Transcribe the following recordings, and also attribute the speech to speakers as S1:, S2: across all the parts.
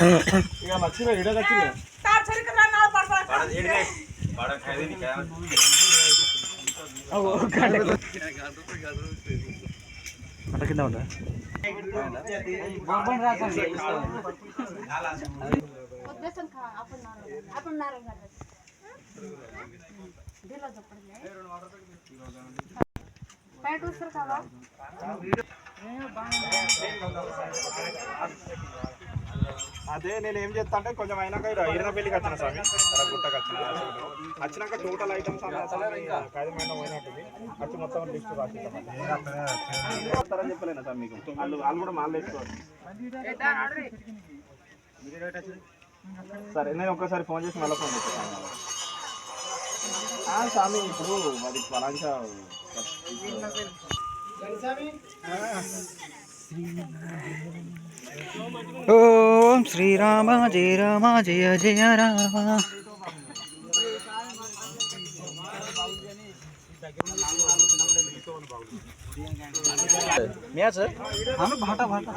S1: ఇక నచ్చిన వీడియో నచ్చింది అట్ట కింద ఉంటా అదే నేను ఏం చేస్తా అంటే కొంచెం అయినాక ఇరవైకి వచ్చిన స్వామి గుట్టకు వచ్చినాక టోటల్ ఐటమ్స్ ఖైదమైన పోయినట్టుంది వచ్చి మొత్తం లిస్ట్ రాసిస్తారని చెప్పలేనా సార్ మీకు వాళ్ళు కూడా మాల్ వేసుకోవాలి. సరే నేను ఒక్కసారి ఫోన్ చేసి మళ్ళీ ఫోన్ చేస్తాను స్వామి. ఇప్పుడు అది పలాంచ
S2: ఓం శ్రీరామ జయ రామ జయ జయ రామ.
S1: మ్యాచ్ భాటా భాటా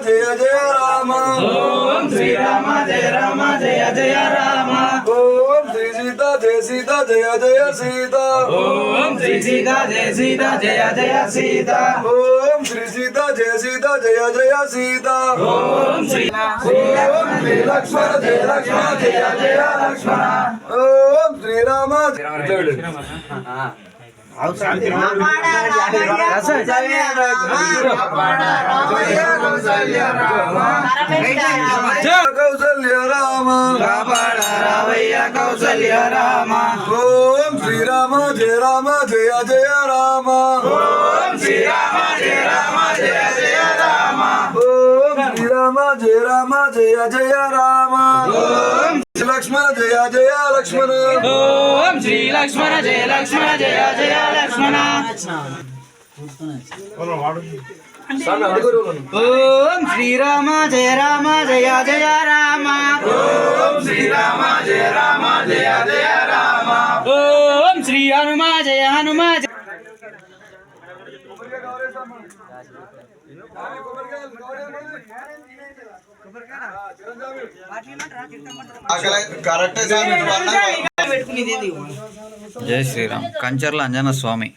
S3: జయ జయ రామ
S2: ఓం శ్రీరామ జయ రామ జయ జయ రామ.
S3: ఓం శ్రీ సీత జయ సీత జయ జయ సీత.
S2: ఓం శ్రీ సీత జయ సీత జయ జయ సీత.
S3: ఓం శ్రీ సీత జయ సీత జయ జయ సీత.
S2: ఓం శ్రీ
S3: లక్ష్మణ జయ లక్ష్మణ జయ జయ లక్ష్మణ. ఓం శ్రీరామ కౌసల్య రామ
S2: రావయ్య కౌసల్య రామ.
S3: ఓం శ్రీరామ జయ రామ జయ జయ రామ.
S2: ఓం శ్రీరామ జయ రామ జయ జయ రామ.
S3: ఓం శ్రీరామ జయ రామ జయ జయ రామ.
S2: ఓం
S3: లక్ష్మణ జయ జయ లక్ష్మణ.
S2: ఓం శ్రీ లక్ష్మణ జయ లక్ష్మణ జయ జయ లక్ష్మణ. ఓం శ్రీరామ జయ రామ జయ జయ రామ.
S3: ఓం శ్రీరామ జయ రామ జయ జయ రామ.
S2: ఓం శ్రీ హనుమ జయ హనుమ. జై శ్రీరామ్. కంచర్ల అంజన స్వామి.